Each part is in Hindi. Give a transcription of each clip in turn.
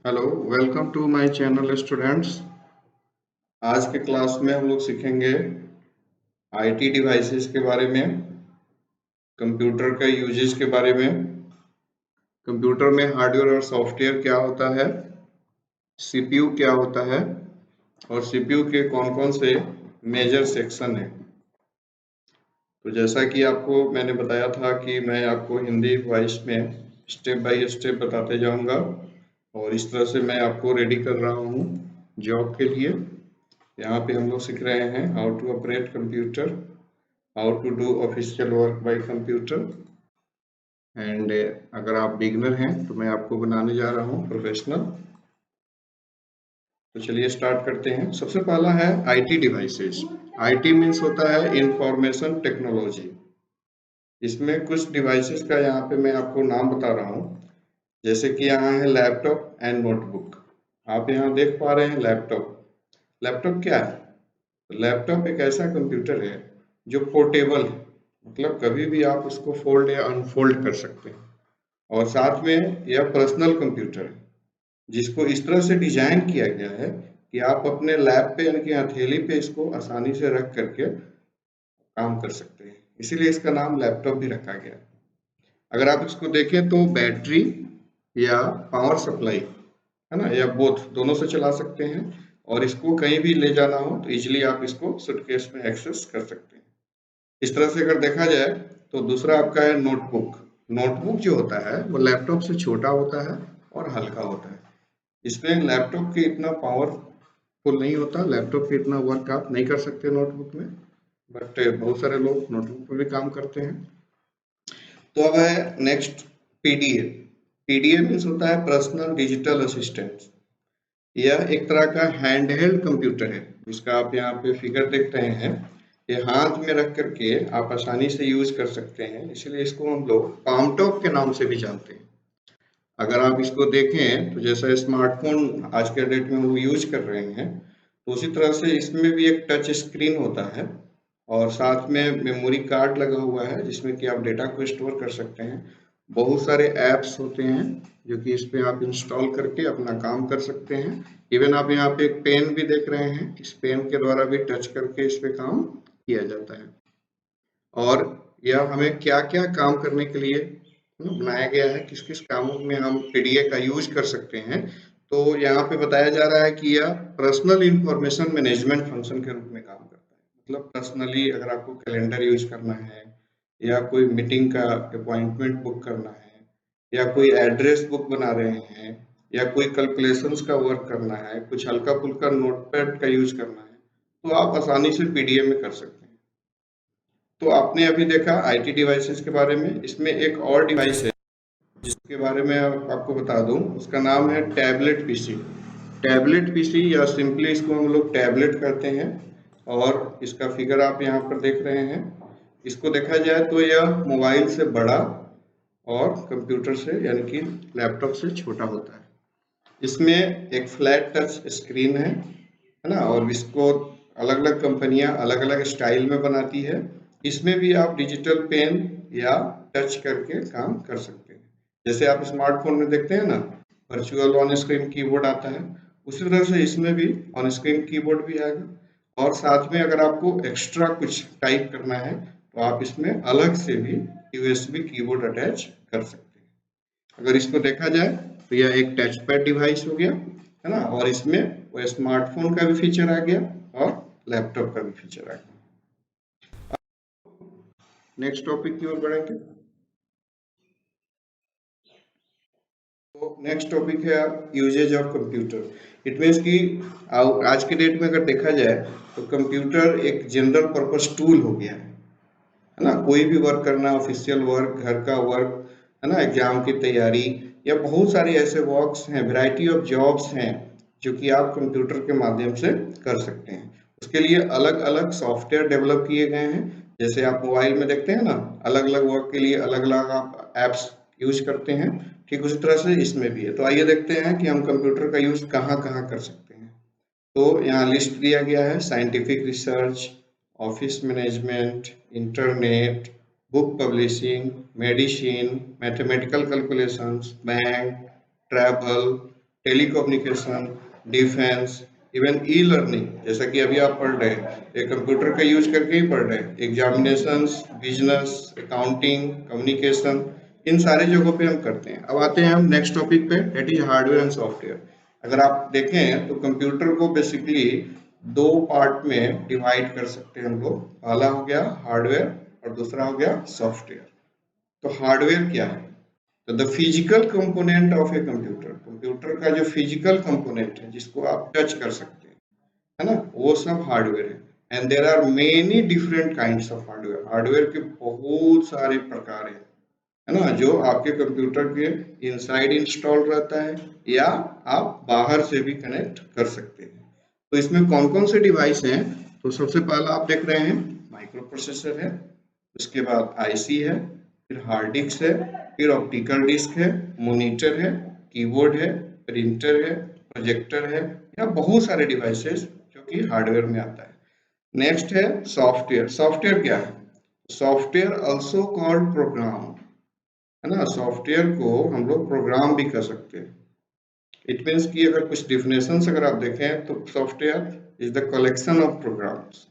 Hello, welcome to my channel students. आज के क्लास में हम लोग सीखेंगे आईटी डिवाइसेस के बारे में, कंप्यूटर का यूजेस के बारे में, कंप्यूटर में हार्डवेयर और सॉफ्टवेयर क्या होता है, सीपीयू क्या होता है और सीपीयू के कौन-कौन से मेजर सेक्शन हैं। तो जैसा कि आपको मैंने बताया था कि मैं आपको हिंदी वॉइस में स्टेप बाय स्टेप बताते जाऊंगा और इस तरह से मैं आपको रेडी कर रहा हूँ जॉब के लिए। यहाँ पे हम लोग सीख रहे हैं how to operate computer, how to do official work by computer and अगर आप बिगनर हैं तो मैं आपको बनाने जा रहा हूँ प्रोफेशनल। तो चलिए स्टार्ट करते हैं। सबसे पहला है आईटी डिवाइसेस। आईटी मीन्स होता है इंफॉर्मेशन टेक्नोलॉजी। इसमें कुछ डिवाइसेस का यहाँ पे मैं आपको नाम बता रहा हूँ। जैसे कि यहाँ है लैपटॉप एंड नोटबुक। आप यहाँ देख पा रहे हैं लैपटॉप। लैपटॉप क्या है? लैपटॉप एक ऐसा कंप्यूटर है जो पोर्टेबल है, मतलब कभी भी आप उसको फोल्ड या अनफोल्ड कर सकते हैं। और साथ में यह पर्सनल कंप्यूटर है जिसको इस तरह से डिजाइन किया गया है कि आप अपने लैप पे यानी कि हथेली पे इसको आसानी से रख करके काम कर सकते हैं, इसीलिए इसका नाम लैपटॉप भी रखा गया। अगर आप इसको देखें तो बैटरी या पावर सप्लाई है ना, या बोथ दोनों से चला सकते हैं और इसको कहीं भी ले जाना हो तो इजीली आप इसको सूटकेस में एक्सेस कर सकते हैं। इस तरह से अगर देखा जाए तो दूसरा आपका है नोटबुक। नोटबुक जो होता है वो लैपटॉप से छोटा होता है और हल्का होता है। इसमें लैपटॉप के इतना पावरफुल नहीं होता, लैपटॉप के इतना वर्क आप नहीं कर सकते नोटबुक में, बट बहुत सारे लोग नोटबुक पर भी काम करते हैं। तो अब है नेक्स्ट पीडीए। पीडीए मीन्स होता है पर्सनल डिजिटल असिस्टेंट। यह एक तरह का हैंडहेल्ड कंप्यूटर है जिसका आप यहाँ पे फिगर देख रहे हैं। ये हाथ में रख करके आप आसानी से यूज कर सकते हैं, इसलिए इसको हम लोग पाम टॉप के नाम से भी जानते हैं। अगर आप इसको देखें तो जैसा स्मार्टफोन आज के डेट में वो यूज कर रहे हैं, तो उसी तरह से इसमें भी एक टच स्क्रीन होता है और साथ में मेमोरी कार्ड लगा हुआ है जिसमें कि आप डेटा को स्टोर कर सकते हैं। बहुत सारे ऐप्स होते हैं जो कि इस पे आप इंस्टॉल करके अपना काम कर सकते हैं। इवन आप यहाँ पे एक पेन भी देख रहे हैं, इस पेन के द्वारा भी टच करके इस पे काम किया जाता है। और यह हमें क्या-क्या काम करने के लिए बनाया गया है, किस-किस कामों में हम पीडीए का यूज कर सकते हैं। तो यहाँ पे बताया जा रहा है कि यह पर्सनल इंफॉर्मेशन मैनेजमेंट फंक्शन के रूप में काम करता है। मतलब पर्सनली अगर आपको कैलेंडर यूज करना है या कोई मीटिंग का अपॉइंटमेंट बुक करना है या कोई एड्रेस बुक बना रहे हैं या कोई कैलकुलेशंस का वर्क करना है, कुछ हल्का-फुल्का नोटपैड का यूज करना है, तो आप आसानी से पीडीए में कर सकते हैं। तो आपने अभी देखा आईटी डिवाइसेस के बारे में। इसमें एक और डिवाइस है जिसके बारे में आपको बता दूं, उसका नाम है टैबलेट पीसी। टैबलेट पीसी या सिंपली इसको हम लोग टैबलेट कहते हैं और इसका फिगर आप यहाँ पर देख रहे हैं। इसको देखा जाए तो यह मोबाइल से बड़ा और कंप्यूटर से यानी कि लैपटॉप से छोटा होता है। इसमें एक फ्लैट टच स्क्रीन है ना, और इसको अलग-अलग कंपनियां अलग-अलग स्टाइल में बनाती है। इसमें भी आप डिजिटल पेन या टच करके काम कर सकते हैं। जैसे आप स्मार्टफोन में देखते हैं ना, वर्चुअल ऑन स्क्रीन कीबोर्ड आता है, उसी तरह से इसमें भी ऑन स्क्रीन कीबोर्ड भी आएगा और साथ में अगर आपको एक्स्ट्रा कुछ टाइप करना है तो आप इसमें अलग से भी यूएसबी कीबोर्ड अटैच कर सकते हैं। अगर इसको देखा जाए तो यह एक टच पैड डिवाइस हो गया है ना, और इसमें वो स्मार्टफोन का भी फीचर आ गया और लैपटॉप का भी फीचर आ गया। नेक्स्ट टॉपिक की ओर बढ़ेंगे। तो नेक्स्ट टॉपिक है usages of computer. It means कि आज के डेट में अगर देखा जाए तो कंप्यूटर एक जनरल पर्पस टूल हो गया है ना। कोई भी वर्क करना, ऑफिशियल वर्क, घर का वर्क है ना, एग्जाम की तैयारी या बहुत सारे ऐसे वर्क्स हैं, वैरायटी ऑफ जॉब्स हैं जो कि आप कंप्यूटर के माध्यम से कर सकते हैं। उसके लिए अलग अलग सॉफ्टवेयर डेवलप किए गए हैं। जैसे आप मोबाइल में देखते हैं ना, अलग अलग वर्क के लिए अलग अलग आप एप्स यूज करते हैं, ठीक उसी तरह से इसमें भी है। तो आइए देखते हैं कि हम कंप्यूटर का यूज कहाँ कहाँ कर सकते हैं। तो यहाँ लिस्ट दिया गया है: scientific research, office management, internet, book publishing, medicine, mathematical calculations, bank, travel, telecommunication, defence, even e learning, जैसा कि अभी आप पढ़ रहे हैं, एक कंप्यूटर का यूज करके ही पढ़ रहे हैं। एग्जामिनेशंस, बिजनेस, अकाउंटिंग, कम्युनिकेशन, इन सारे जगहों पे हम करते हैं। अब आते हैं हम नेक्स्ट टॉपिक पे, that is hardware and software. अगर आप देखें तो कंप्यूटर को बेसिकली दो पार्ट में डिवाइड कर सकते हैं हम लोग। पहला हो गया हार्डवेयर और दूसरा हो गया सॉफ्टवेयर। तो हार्डवेयर क्या है? तो the physical component of a computer, computer का जो फिजिकल कंपोनेंट है जिसको आप टच कर सकते हैं, है ना, वो सब हार्डवेयर है। And there are many different kinds of hardware. Hardware के बहुत सारे प्रकार हैं, है ना, जो आपके कंप्यूटर के इनसाइड इंस्टॉल रहता है या आप बाहर से भी कनेक्ट कर सकते हैं। तो इसमें कौन कौन से डिवाइस हैं? तो सबसे पहला आप देख रहे हैं माइक्रो प्रोसेसर है, उसके बाद आईसी है, फिर हार्ड डिस्क है, फिर ऑप्टिकल डिस्क है, मॉनिटर है, कीबोर्ड है, प्रिंटर है, प्रोजेक्टर है, या बहुत सारे डिवाइसेस जो कि हार्डवेयर में आता है। नेक्स्ट है सॉफ्टवेयर। सॉफ्टवेयर क्या है? सॉफ्टवेयर ऑल्सो कॉल्ड प्रोग्राम, है ना, सॉफ्टवेयर को हम लोग प्रोग्राम भी कर सकते हैं। इट मीन्स कि अगर कुछ डिफिनेशंस अगर आप देखें तो software is the collection of programs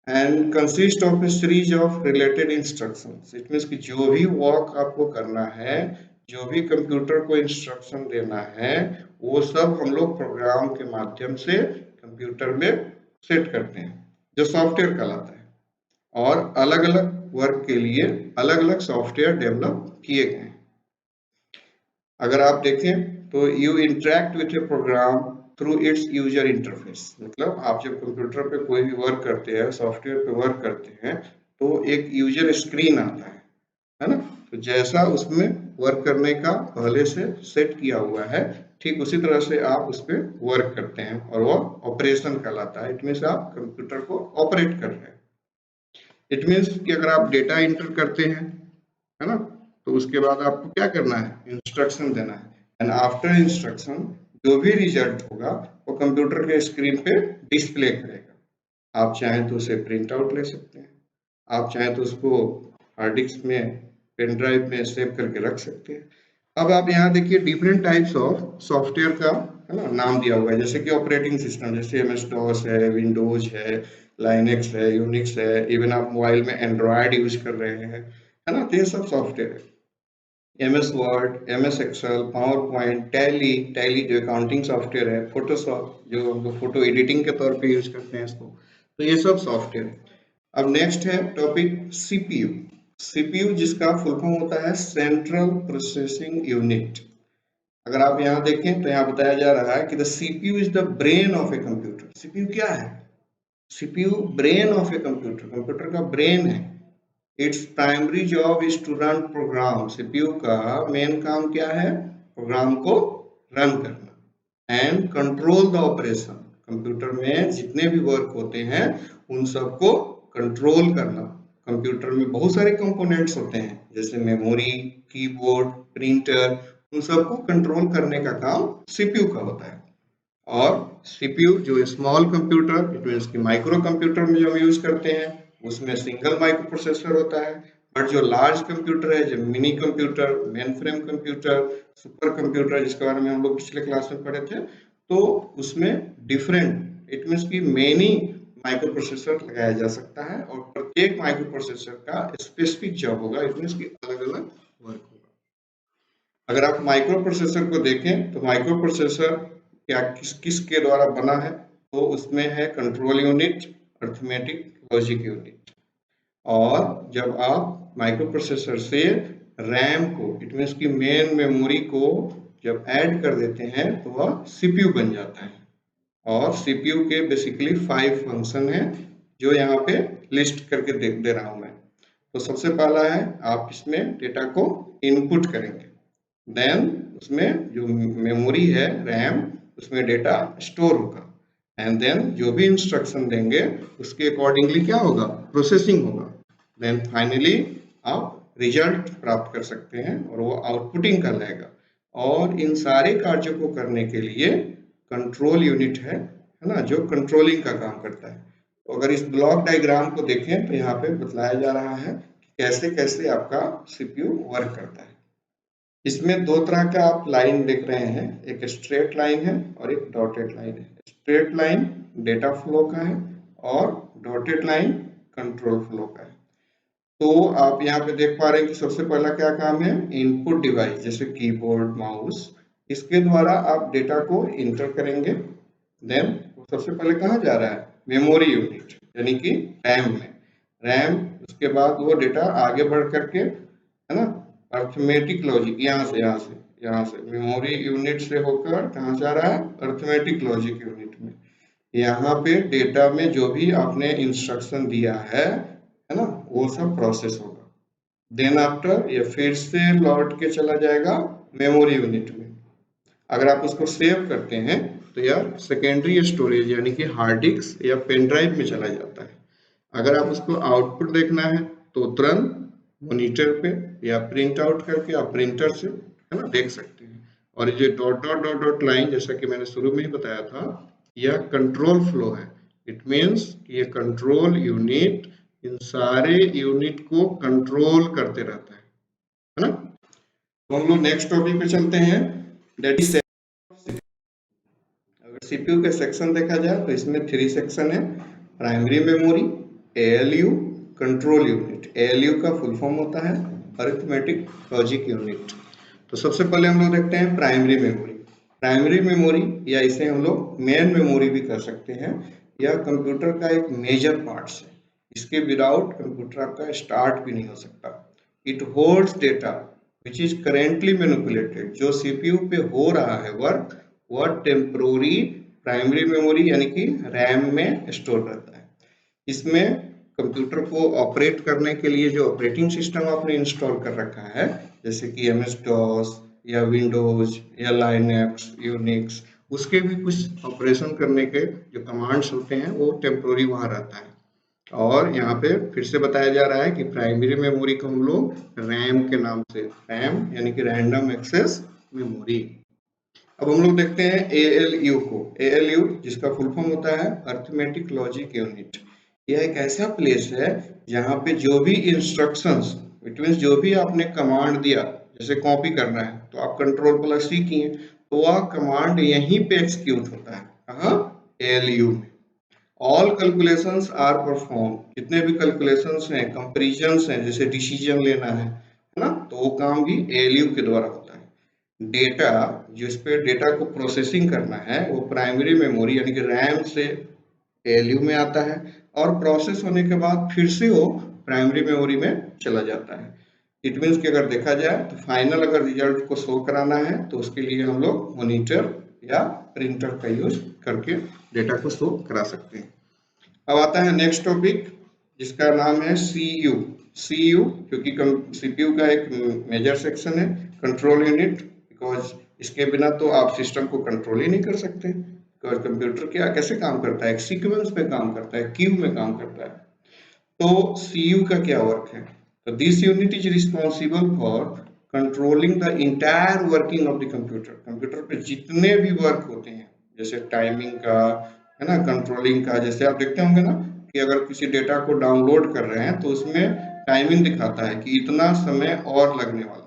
and consist of a series of related instructions. It means कि जो भी वर्क आपको करना है, जो भी कंप्यूटर को इंस्ट्रक्शन देना है, वो सब हम लोग प्रोग्राम के माध्यम से कंप्यूटर में सेट करते हैं, जो सॉफ्टवेयर कहलाता है। और अलग अलग वर्क के लिए अलग अलग सॉफ्टवेयर डेवलप किए गए हैं। अगर आप देखें तो you interact with a program through its user interface. मतलब आप जब कंप्यूटर पे कोई भी वर्क करते हैं, सॉफ्टवेयर पे वर्क करते हैं, तो एक यूजर स्क्रीन आता है ना, तो जैसा उसमें वर्क करने का पहले से सेट किया हुआ है, ठीक उसी तरह से आप उस पर वर्क करते हैं और वो ऑपरेशन कहलाता है। इट मीन्स आप कंप्यूटर को ऑपरेट कर रहे हैं। इट मीन्स कि अगर आप डेटा इंटर करते हैं, है ना, तो उसके बाद आपको क्या करना है? इंस्ट्रक्शन देना है। एंड आफ्टर इंस्ट्रक्शन जो भी रिजल्ट होगा वो कंप्यूटर के स्क्रीन पे डिस्प्ले करेगा। आप चाहें तो उसे प्रिंट आउट ले सकते हैं, आप चाहें तो उसको हार्ड डिस्क में, पेन ड्राइव में सेव करके रख सकते हैं। अब आप यहाँ देखिए डिफरेंट टाइप्स ऑफ सॉफ्टवेयर का, है ना, नाम दिया हुआ है। जैसे कि ऑपरेटिंग सिस्टम, जैसे एमएस डॉस है, विंडोज है, लाइनेक्स है, यूनिक्स है, इवन आप मोबाइल में एंड्रॉयड यूज कर रहे हैं, है ना, तो ये सब सॉफ्टवेयर है। MS Word, MS Excel, PowerPoint, Tally, Tally जो अकाउंटिंग सॉफ्टवेयर है, फोटोशॉप जो हम लोग फोटो एडिटिंग के तौर पे यूज करते हैं इसको, तो ये सब सॉफ्टवेयर है। अब नेक्स्ट है टॉपिक सीपीयू। सीपीयू जिसका फुल फॉर्म होता है सेंट्रल प्रोसेसिंग यूनिट। अगर आप यहाँ देखें तो यहाँ बताया जा रहा है कि the CPU is the brain of a computer. CPU क्या है? CPU brain of a computer, computer का ब्रेन है। Its primary job is to run program. CPU का मेन काम क्या है? प्रोग्राम को रन करना and control the operation. Computer में जितने भी वर्क होते हैं उन सबको कंट्रोल करना। कंप्यूटर में बहुत सारे कंपोनेंट्स होते हैं, जैसे मेमोरी, कीबोर्ड, प्रिंटर, उन सबको कंट्रोल करने का काम सीपीयू का होता है। और सीपीयू जो स्मॉल कंप्यूटर, इट मीन्स कि माइक्रो कंप्यूटर में जो हम यूज करते हैं उसमें सिंगल माइक्रो प्रोसेसर होता है। बट जो लार्ज कंप्यूटर है, जो mini computer, main frame computer, super computer, जिसके बारे में हम लोग पिछले क्लास में पढ़े थे, तो उसमें डिफरेंट, इट मीन्स कि मेनी माइक्रो प्रोसेसर लगाया जा सकता है और प्रत्येक माइक्रो प्रोसेसर का स्पेसिफिक जॉब होगा। इट मीन्स कि अलग अलग वर्क होगा। अगर आप माइक्रो प्रोसेसर को देखें तो माइक्रो प्रोसेसर क्या किस के द्वारा बना है? तो उसमें है control unit, arithmetic, logic unit. और जब आप माइक्रो प्रोसेसर से रैम को, इट मीन्स की मेन मेमोरी को जब ऐड कर देते हैं तो वह सीपीयू बन जाता है। और सीपीयू के बेसिकली 5 फंक्शन हैं जो यहाँ पे लिस्ट करके दे रहा हूं मैं। तो सबसे पहला है आप इसमें डेटा को इनपुट करेंगे, देन उसमें जो मेमोरी है रैम, उसमें डेटा स्टोर होगा, एंड देन जो भी इंस्ट्रक्शन देंगे उसके अकॉर्डिंगली क्या होगा? प्रोसेसिंग होगा। देन फाइनली आप रिजल्ट प्राप्त कर सकते हैं और वो आउटपुटिंग कहलाएगा। और इन सारे कार्यों को करने के लिए कंट्रोल यूनिट है ना, जो कंट्रोलिंग का काम करता है। तो अगर इस ब्लॉक डायग्राम को देखें तो यहाँ पे बताया जा रहा है कि कैसे कैसे आपका सीपीयू वर्क करता है। इसमें दो तरह का आप लाइन देख रहे हैं, एक स्ट्रेट लाइन है और एक डॉटेड लाइन है। स्ट्रेट लाइन डेटा फ्लो का है और डॉटेड लाइन कंट्रोल फ्लो का है। तो आप यहाँ पे देख पा रहे हैं कि सबसे पहला क्या काम है, इनपुट डिवाइस जैसे कीबोर्ड, माउस, इसके द्वारा आप डेटा को इंटर करेंगे। देन सबसे पहले कहाँ जा रहा है, मेमोरी यूनिट यानी कि रैम में। रैम उसके बाद वो डेटा आगे बढ़ करके, है ना, अर्थमेटिक लॉजिक यहाँ से मेमोरी यूनिट से होकर कहाँ जा रहा है, अर्थमेटिक लॉजिक यूनिट में। यहाँ पे डेटा में जो भी आपने इंस्ट्रक्शन दिया है ना, वो सब प्रोसेस होगा। देन आफ्टर ये फिर से लौट के चला जाएगा मेमोरी यूनिट में। अगर आप उसको सेव करते हैं तो यार सेकेंडरी स्टोरेज यानी कि हार्ड डिस्क या पेन ड्राइव में चला जाता है। अगर आप उसको आउटपुट देखना है तो तुरंत मॉनिटर पे या प्रिंट आउट करके आप प्रिंटर से, है ना, देख सकते हैं। और ये dot dot dot dot line जैसा कि मैंने शुरू में ही बताया था, यह कंट्रोल फ्लो है। इट मीन्स ये कंट्रोल यूनिट इन सारे यूनिट को कंट्रोल करते रहता है ना। तो हम लोग नेक्स्ट टॉपिक पे चलते हैं, दैट इज अगर सीपीयू के सेक्शन देखा जाए तो इसमें 3 सेक्शन है, primary memory, ALU, control unit. ALU का फुल फॉर्म होता है अरिथमेटिक लॉजिक यूनिट। तो सबसे पहले हम लोग देखते हैं प्राइमरी मेमोरी। प्राइमरी मेमोरी या इसे हम लोग मेन मेमोरी भी कर सकते हैं, यह कंप्यूटर का एक मेजर पार्ट है। इसके विदाउट कंप्यूटर आपका स्टार्ट भी नहीं हो सकता। It holds data which is currently manipulated. जो सीपीयू पे हो रहा है वर्क, वह टेम्पोररी प्राइमरी मेमोरी यानी कि रैम में स्टोर रहता है। इसमें कंप्यूटर को ऑपरेट करने के लिए जो ऑपरेटिंग सिस्टम आपने इंस्टॉल कर रखा है, जैसे कि MS-DOS या विंडोज या लाइनक्स, यूनिक्स, उसके भी कुछ ऑपरेशन करने के जो कमांड्स होते हैं वो टेम्पोररी वहाँ रहता है। और यहाँ पे फिर से बताया जा रहा है कि प्राइमरी मेमोरी को हम लोग रैम के नाम से, रैम यानी कि रैंडम एक्सेस मेमोरी। अब हम लोग देखते हैं ALU को। ALU जिसका फुल फॉर्म होता है अर्थमेटिक लॉजिक यूनिट। यह एक ऐसा प्लेस है जहाँ पे जो भी इंस्ट्रक्शंस, इट मीन्स जो भी आपने कमांड दिया, जैसे कॉपी करना है तो आप Ctrl+C किए तो वह कमांड यहीं पे एग्जीक्यूट होता है। कहाँ, ALU में। ऑल कैलकुलेशंस आर परफॉर्म, जितने भी कैलकुलेशंस हैं, कंपेरिजन्स हैं, जैसे डिसीजन लेना है ना, तो वो काम भी ALU के द्वारा होता है। डेटा जिस पे डेटा को प्रोसेसिंग करना है वो प्राइमरी मेमोरी यानी कि रैम से ALU में आता है और प्रोसेस होने के बाद फिर से वो प्राइमरी मेमोरी में चला जाता है। इट मीन्स कि अगर देखा जाए तो फाइनल अगर रिजल्ट को शो कराना है तो उसके लिए हम लोग मॉनिटर या प्रिंटर का यूज करके डेटा को शो करा सकते हैं। अब आता है नेक्स्ट टॉपिक जिसका नाम है CU। CU क्योंकि CPU का एक मेजर सेक्शन है, कंट्रोल यूनिट, बिकॉज इसके बिना तो आप सिस्टम को कंट्रोल ही नहीं कर सकते। बिकॉज कंप्यूटर क्या कैसे काम करता है, एक सीक्वेंस में काम करता है, क्यू में काम करता है। तो CU का क्या वर्क है, तो this unit is responsible for controlling the entire working of the computer. Computer पे जितने भी वर्क होते हैं, जैसे टाइमिंग का, है ना, कंट्रोलिंग का, जैसे आप देखते होंगे ना कि अगर किसी डेटा को डाउनलोड कर रहे हैं तो उसमें टाइमिंग दिखाता है कि इतना समय और लगने वाला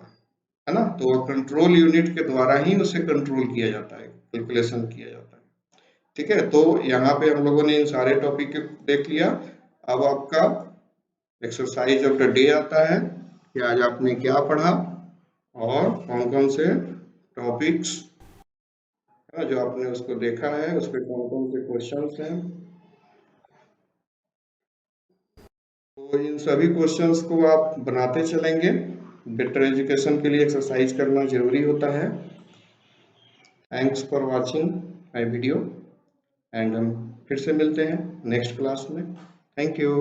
है ना, तो वो कंट्रोल यूनिट के द्वारा ही उसे कंट्रोल किया जाता है, कैलकुलेशन किया जाता है। ठीक है, तो यहाँ पे हम लोगों ने इन सारे टॉपिक देख लिया। अब आपका एक्सरसाइज ऑफ द डे आता है कि आज आपने क्या पढ़ा और कौन कौन से टॉपिक्स है ना जो आपने उसको देखा है, उस पर कौन कौन से क्वेश्चंस हैं। तो इन सभी क्वेश्चंस को आप बनाते चलेंगे। बेटर एजुकेशन के लिए एक्सरसाइज करना जरूरी होता है। Thanks for watching my video and हम फिर से मिलते हैं नेक्स्ट क्लास में। Thank you.